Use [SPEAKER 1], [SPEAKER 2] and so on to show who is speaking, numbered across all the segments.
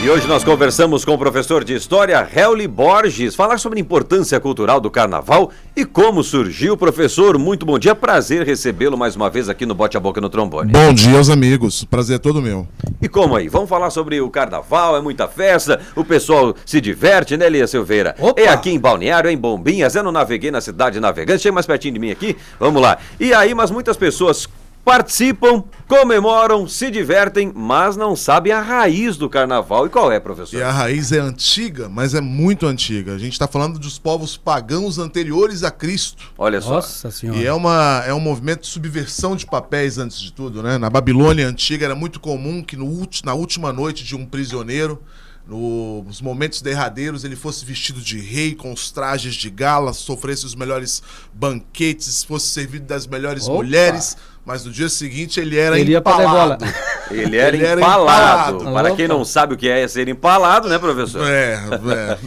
[SPEAKER 1] E hoje nós conversamos com o professor de História, Helly Borges, falar sobre a importância cultural do Carnaval e como surgiu. Professor, muito bom dia, prazer recebê-lo mais uma vez aqui no Bote a Boca no Trombone.
[SPEAKER 2] Bom dia aos amigos, prazer é todo meu.
[SPEAKER 1] E como aí? Vamos falar sobre o Carnaval, é muita festa, o pessoal se diverte, né, Lia Silveira?
[SPEAKER 3] Opa!
[SPEAKER 1] É aqui em Balneário, é em Bombinhas, é no Naveguei na Cidade Navegante, chega mais pertinho de mim aqui, vamos lá. E aí, mas muitas pessoas participam, comemoram, se divertem, mas não sabem a raiz do Carnaval. E qual é, professor?
[SPEAKER 2] E a raiz é antiga, mas é muito antiga. A gente está falando dos povos pagãos anteriores a Cristo.
[SPEAKER 1] Olha só.
[SPEAKER 3] Nossa Senhora.
[SPEAKER 2] E é um movimento de subversão de papéis antes de tudo, né? Na Babilônia antiga era muito comum que na última noite de um prisioneiro, nos momentos derradeiros, ele fosse vestido de rei, com os trajes de gala, sofresse os melhores banquetes, fosse servido das melhores mulheres, mas no dia seguinte ele era empalado.
[SPEAKER 1] Ele era empalado. Para quem não sabe o que é ser empalado, né, professor?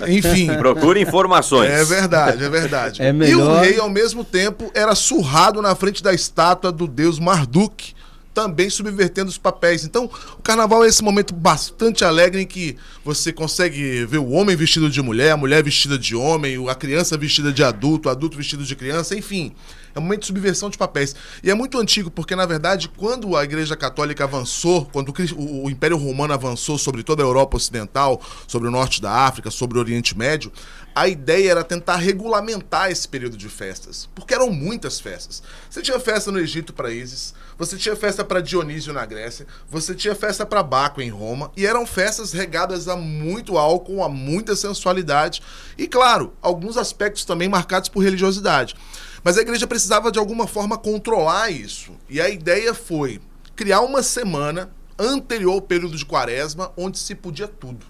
[SPEAKER 2] Enfim.
[SPEAKER 1] Procure informações.
[SPEAKER 2] É verdade, é verdade.
[SPEAKER 3] É melhor...
[SPEAKER 2] E o rei, ao mesmo tempo, era surrado na frente da estátua do deus Marduk, também subvertendo os papéis. Então, o Carnaval é esse momento bastante alegre em que você consegue ver o homem vestido de mulher, a mulher vestida de homem, a criança vestida de adulto, o adulto vestido de criança, enfim. É um momento de subversão de papéis. E é muito antigo, porque, na verdade, quando a Igreja Católica avançou, quando o Império Romano avançou sobre toda a Europa Ocidental, sobre o norte da África, sobre o Oriente Médio, a ideia era tentar regulamentar esse período de festas, porque eram muitas festas. Você tinha festa no Egito para Ísis, você tinha festa para Dionísio na Grécia, você tinha festa para Baco em Roma, e eram festas regadas a muito álcool, a muita sensualidade, e, claro, alguns aspectos também marcados por religiosidade. Mas a igreja precisava, de alguma forma, controlar isso. E a ideia foi criar uma semana anterior ao período de Quaresma, onde se podia tudo.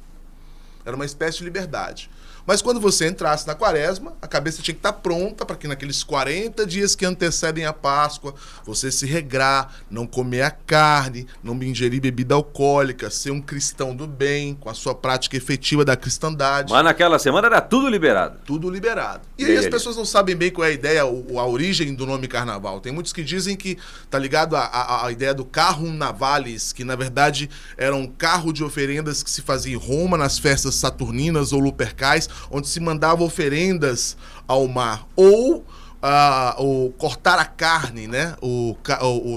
[SPEAKER 2] Era uma espécie de liberdade. Mas quando você entrasse na Quaresma, a cabeça tinha que estar pronta para que naqueles 40 dias que antecedem a Páscoa, você se regrar, não comer a carne, não ingerir bebida alcoólica, ser um cristão do bem, com a sua prática efetiva da cristandade.
[SPEAKER 1] Mas naquela semana era tudo liberado.
[SPEAKER 2] Tudo liberado. E aí as pessoas não sabem bem qual é a ideia, a origem do nome Carnaval. Tem muitos que dizem que tá ligado à ideia do carrum navalis, que na verdade era um carro de oferendas que se fazia em Roma nas festas saturninas ou lupercais, onde se mandava oferendas ao mar, ou cortar a carne, né?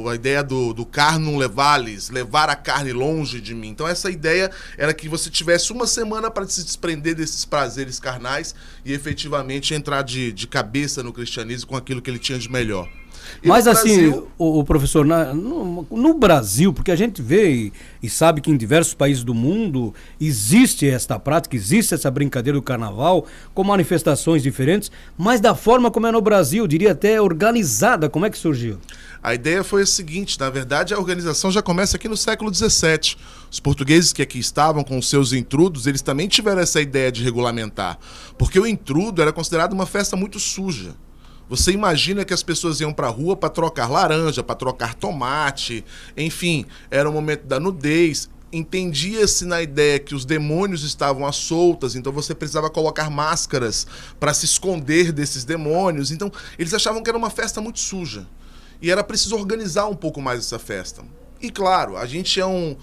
[SPEAKER 2] A ideia do carnum levalis, levar a carne longe de mim. Então essa ideia era que você tivesse uma semana para se desprender desses prazeres carnais e efetivamente entrar de cabeça no cristianismo com aquilo que ele tinha de melhor.
[SPEAKER 3] Mas assim, o professor, no Brasil, porque a gente vê e sabe que em diversos países do mundo existe esta prática, existe essa brincadeira do Carnaval, com manifestações diferentes, mas da forma como é no Brasil, eu diria até organizada, como é que surgiu?
[SPEAKER 2] A ideia foi a seguinte, na verdade a organização já começa aqui no século XVII. Os portugueses que aqui estavam com os seus intrudos, eles também tiveram essa ideia de regulamentar, porque o intrudo era considerado uma festa muito suja. Você imagina que as pessoas iam para a rua para trocar laranja, para trocar tomate, enfim, era o momento da nudez. Entendia-se na ideia que os demônios estavam à soltas, então você precisava colocar máscaras para se esconder desses demônios. Então, eles achavam que era uma festa muito suja. E era preciso organizar um pouco mais essa festa. E claro, a gente é um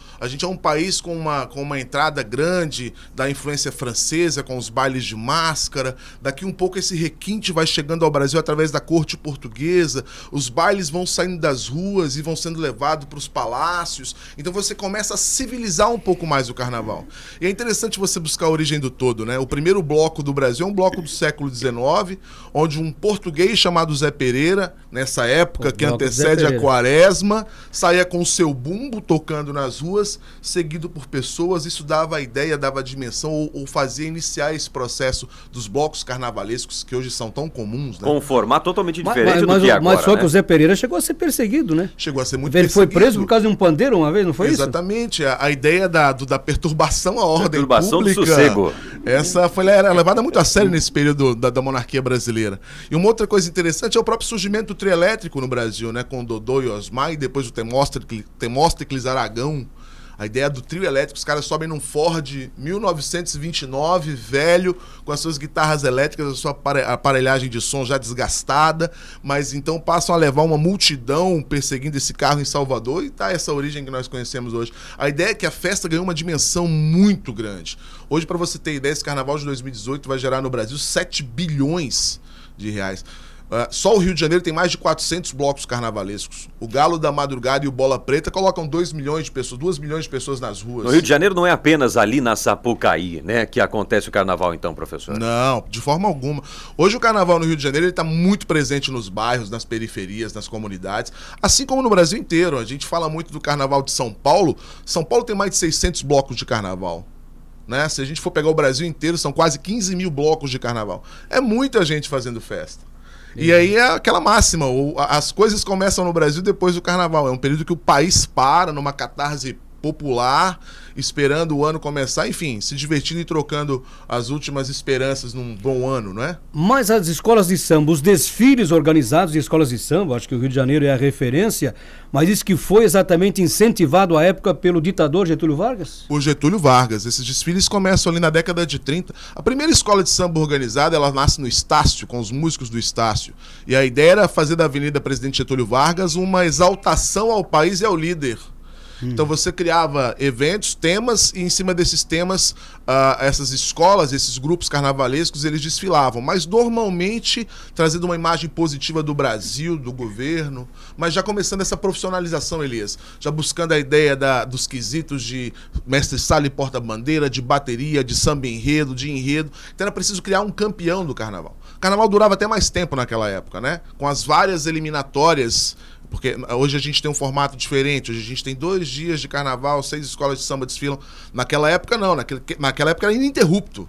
[SPEAKER 2] país com uma entrada grande da influência francesa, com os bailes de máscara. Daqui um pouco esse requinte vai chegando ao Brasil através da corte portuguesa. Os bailes vão saindo das ruas e vão sendo levados para os palácios. Então você começa a civilizar um pouco mais o Carnaval. E é interessante você buscar a origem do todo, né? O primeiro bloco do Brasil é um bloco do século XIX, onde um português chamado Zé Pereira, nessa época que antecede a Quaresma, saía com o seu bumbo tocando nas ruas, seguido por pessoas. Isso dava a ideia, dava a dimensão, ou fazia iniciar esse processo dos blocos carnavalescos que hoje são tão comuns, né?
[SPEAKER 1] Com um formato totalmente diferente do que agora,
[SPEAKER 3] mas só
[SPEAKER 1] né?
[SPEAKER 3] que o Zé Pereira chegou a ser perseguido, né?
[SPEAKER 2] Chegou a ser muito
[SPEAKER 3] perseguido. Ele foi preso por causa de um pandeiro uma vez, não foi
[SPEAKER 2] Exatamente, isso? Exatamente. A ideia da perturbação à ordem
[SPEAKER 1] perturbação
[SPEAKER 2] pública.
[SPEAKER 1] Do sossego.
[SPEAKER 2] Essa era levada muito a sério nesse período da monarquia brasileira. E uma outra coisa interessante é o próprio surgimento do trio elétrico no Brasil, né? Com Dodô e Osmar, e depois o Temóstocles Aragão. A ideia do trio elétrico, os caras sobem num Ford 1929, velho, com as suas guitarras elétricas, a sua aparelhagem de som já desgastada, mas então passam a levar uma multidão perseguindo esse carro em Salvador e tá essa origem que nós conhecemos hoje. A ideia é que a festa ganhou uma dimensão muito grande. Hoje, para você ter ideia, esse carnaval de 2018 vai gerar no Brasil 7 bilhões de reais. Só o Rio de Janeiro tem mais de 400 blocos carnavalescos. O Galo da Madrugada e o Bola Preta colocam 2 milhões de pessoas, 2 milhões de pessoas nas ruas.
[SPEAKER 1] No Rio de Janeiro não é apenas ali na Sapucaí, né, que acontece o carnaval então, professor?
[SPEAKER 2] Não, de forma alguma. Hoje o carnaval no Rio de Janeiro está muito presente nos bairros, nas periferias, nas comunidades, assim como no Brasil inteiro. A gente fala muito do carnaval de São Paulo. São Paulo tem mais de 600 blocos de carnaval. Né? Se a gente for pegar o Brasil inteiro, são quase 15 mil blocos de carnaval. É muita gente fazendo festa. E aí é aquela máxima, as coisas começam no Brasil depois do carnaval. É um período que o país para numa catarse popular, esperando o ano começar, enfim, se divertindo e trocando as últimas esperanças num bom ano, não é?
[SPEAKER 3] Mas as escolas de samba, os desfiles organizados de escolas de samba, acho que o Rio de Janeiro é a referência, mas isso que foi exatamente incentivado à época pelo ditador Getúlio Vargas?
[SPEAKER 2] Por Getúlio Vargas. Esses desfiles começam ali na década de 30. A primeira escola de samba organizada, ela nasce no Estácio, com os músicos do Estácio. E a ideia era fazer da Avenida Presidente Getúlio Vargas uma exaltação ao país e ao líder. Então você criava eventos, temas, e em cima desses temas, essas escolas, esses grupos carnavalescos, eles desfilavam, mas normalmente trazendo uma imagem positiva do Brasil, do governo, mas já começando essa profissionalização, Elias, já buscando a ideia dos quesitos de mestre-sala e porta-bandeira, de bateria, de samba-enredo, de enredo. Então era preciso criar um campeão do carnaval. O carnaval durava até mais tempo naquela época, né? Com as várias eliminatórias. Porque hoje a gente tem um formato diferente, hoje a gente tem 2 dias de carnaval, 6 escolas de samba desfilam. Naquela época não, naquela época era ininterrupto.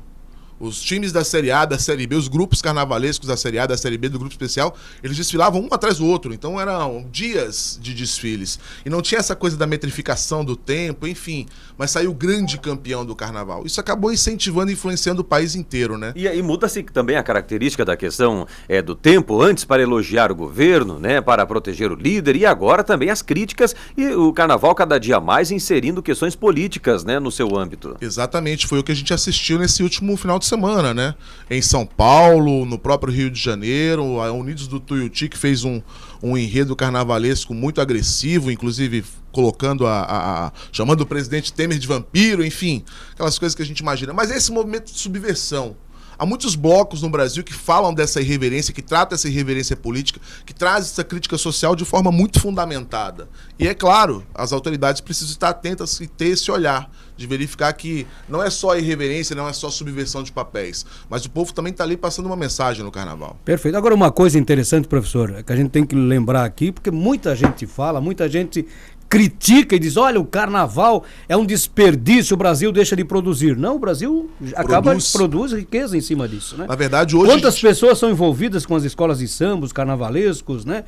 [SPEAKER 2] Os times da Série A, da Série B, os grupos carnavalescos da Série A, da Série B, do grupo especial, eles desfilavam um atrás do outro. Então eram dias de desfiles. E não tinha essa coisa da metrificação do tempo, enfim. Mas saiu o grande campeão do carnaval. Isso acabou incentivando e influenciando o país inteiro, né?
[SPEAKER 1] E muda-se também a característica da questão do tempo, antes para elogiar o governo, né, para proteger o líder, e agora também as críticas e o carnaval cada dia mais inserindo questões políticas, né, no seu âmbito.
[SPEAKER 2] Exatamente, foi o que a gente assistiu nesse último final de semana, né? Em São Paulo, no próprio Rio de Janeiro, a Unidos do Tuiuti, que fez um enredo carnavalesco muito agressivo, inclusive colocando chamando o presidente Temer de vampiro, enfim, aquelas coisas que a gente imagina. Mas é esse movimento de subversão. Há muitos blocos no Brasil que falam dessa irreverência, que tratam essa irreverência política, que trazem essa crítica social de forma muito fundamentada. E é claro, as autoridades precisam estar atentas e ter esse olhar de verificar que não é só irreverência, não é só subversão de papéis, mas o povo também está ali passando uma mensagem no carnaval.
[SPEAKER 3] Perfeito. Agora uma coisa interessante, professor, é que a gente tem que lembrar aqui, porque muita gente fala, muita gente critica e diz, olha, o carnaval é um desperdício, o Brasil deixa de produzir. Não, o Brasil produz riqueza em cima disso, né?
[SPEAKER 2] Na verdade, hoje...
[SPEAKER 3] Quantas pessoas são envolvidas com as escolas de samba, os carnavalescos, né?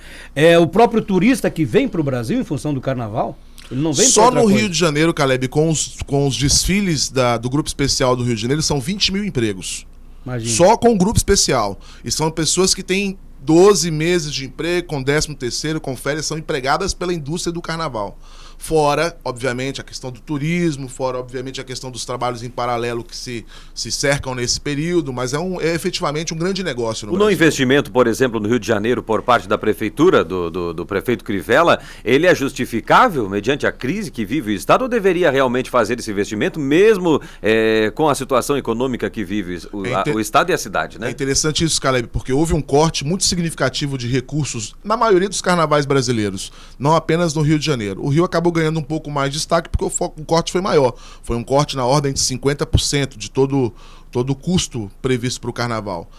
[SPEAKER 3] O próprio turista que vem para o Brasil em função do carnaval, ele não vem
[SPEAKER 2] só no Rio de Janeiro, Caleb, com os desfiles do Grupo Especial do Rio de Janeiro, são 20 mil empregos. Imagina. Só com o Grupo Especial. E são pessoas que têm 12 meses de emprego, com 13º, com férias, são empregadas pela indústria do carnaval. Fora, obviamente, a questão do turismo, fora, obviamente, a questão dos trabalhos em paralelo que se cercam nesse período, mas é efetivamente um grande negócio no Brasil. O não
[SPEAKER 1] investimento, por exemplo, no Rio de Janeiro, por parte da prefeitura, do prefeito Crivella, ele é justificável mediante a crise que vive o Estado, ou deveria realmente fazer esse investimento, mesmo com a situação econômica que vive o Estado e a cidade, né?
[SPEAKER 2] É interessante isso, Caleb, porque houve um corte muito significativo de recursos na maioria dos carnavais brasileiros, não apenas no Rio de Janeiro. O Rio acabou ganhando um pouco mais de destaque porque o corte foi maior. Foi um corte na ordem de 50% de todo o custo previsto para o carnaval.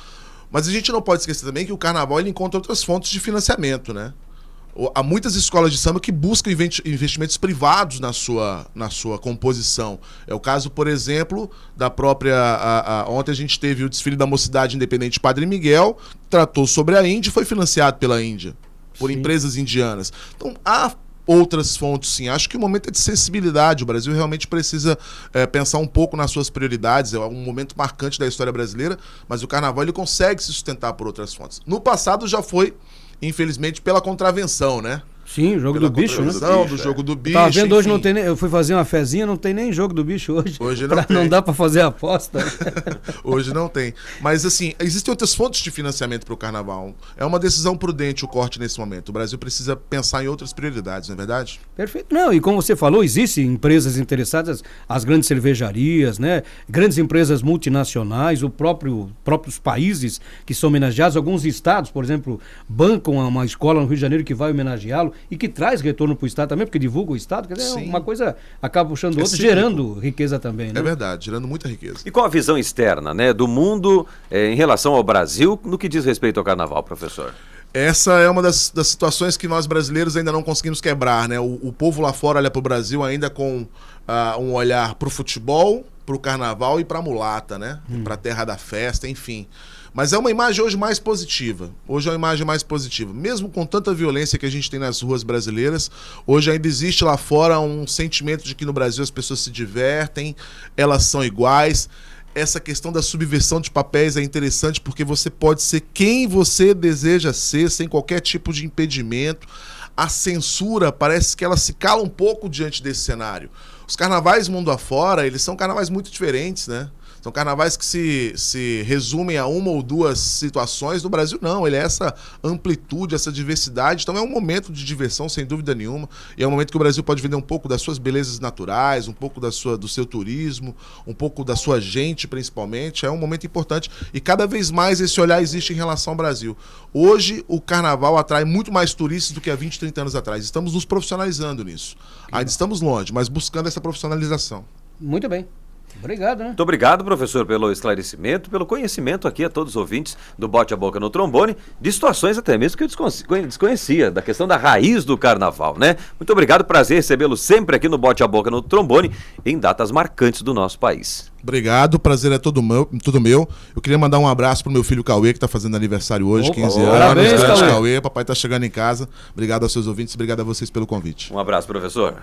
[SPEAKER 2] Mas a gente não pode esquecer também que o carnaval ele encontra outras fontes de financiamento, né? Há muitas escolas de samba que buscam investimentos privados na sua composição. É o caso, por exemplo, da própria... Ontem a gente teve o desfile da Mocidade Independente Padre Miguel, tratou sobre a Índia e foi financiado pela Índia, por empresas indianas. Então, há outras fontes, sim. Acho que o momento é de sensibilidade. O Brasil realmente precisa pensar um pouco nas suas prioridades. É um momento marcante da história brasileira, mas o carnaval ele consegue se sustentar por outras fontes. No passado já foi, infelizmente, pela contravenção, né?
[SPEAKER 3] Sim, o jogo
[SPEAKER 2] pela
[SPEAKER 3] do bicho, né?
[SPEAKER 2] contribuição do jogo do bicho.
[SPEAKER 3] Tava vendo hoje,
[SPEAKER 2] enfim.
[SPEAKER 3] não tem nem, eu fui fazer uma fezinha, não tem nem jogo do bicho hoje.
[SPEAKER 2] Hoje não
[SPEAKER 3] Não
[SPEAKER 2] tem.
[SPEAKER 3] dá pra fazer aposta.
[SPEAKER 2] Hoje não tem. Mas assim, existem outras fontes de financiamento para o carnaval. É uma decisão prudente o corte nesse momento. O Brasil precisa pensar em outras prioridades, não é verdade?
[SPEAKER 3] Perfeito. Não, e como você falou, existem empresas interessadas, as grandes cervejarias, né? Grandes empresas multinacionais, próprios países que são homenageados, alguns estados, por exemplo, bancam uma escola no Rio de Janeiro que vai homenageá-lo e que traz retorno para o estado também, porque divulga o estado, quer dizer,
[SPEAKER 2] Sim.
[SPEAKER 3] uma coisa acaba puxando outra,
[SPEAKER 2] cíclico.
[SPEAKER 3] gerando riqueza também, né?
[SPEAKER 2] É verdade, gerando muita riqueza.
[SPEAKER 1] E qual a visão externa, né, do mundo em relação ao Brasil no que diz respeito ao carnaval, professor?
[SPEAKER 2] Essa é uma das situações que nós brasileiros ainda não conseguimos quebrar, né? O povo lá fora olha para o Brasil ainda com um olhar para o futebol, para o carnaval e para a mulata, né? Para a terra da festa, enfim. Mas é uma imagem hoje mais positiva. Hoje é uma imagem mais positiva. Mesmo com tanta violência que a gente tem nas ruas brasileiras, hoje ainda existe lá fora um sentimento de que no Brasil as pessoas se divertem, elas são iguais. Essa questão da subversão de papéis é interessante porque você pode ser quem você deseja ser, sem qualquer tipo de impedimento. A censura parece que ela se cala um pouco diante desse cenário. Os carnavais mundo afora, eles são carnavais muito diferentes, né? São carnavais que se resumem a uma ou duas situações. No Brasil, não. Ele é essa amplitude, essa diversidade. Então é um momento de diversão, sem dúvida nenhuma. E é um momento que o Brasil pode vender um pouco das suas belezas naturais, um pouco do seu turismo, um pouco da sua gente, principalmente. É um momento importante. E cada vez mais esse olhar existe em relação ao Brasil. Hoje, o carnaval atrai muito mais turistas do que há 20, 30 anos atrás. Estamos nos profissionalizando nisso. Ainda estamos longe, mas buscando essa profissionalização.
[SPEAKER 3] Muito bem. Obrigado, né?
[SPEAKER 1] Muito obrigado, professor, pelo esclarecimento, pelo conhecimento aqui a todos os ouvintes do Bote a Boca no Trombone, de situações até mesmo que eu desconhecia, da questão da raiz do carnaval, né? Muito obrigado, prazer recebê-lo sempre aqui no Bote a Boca no Trombone, em datas marcantes do nosso país.
[SPEAKER 2] Obrigado, o prazer é todo meu. Eu queria mandar um abraço pro meu filho Cauê, que está fazendo aniversário hoje, 15 anos.
[SPEAKER 3] Parabéns,
[SPEAKER 2] Grande
[SPEAKER 3] Cauê.
[SPEAKER 2] Cauê, papai está chegando em casa. Obrigado aos seus ouvintes, obrigado a vocês pelo convite.
[SPEAKER 1] Um abraço, professor.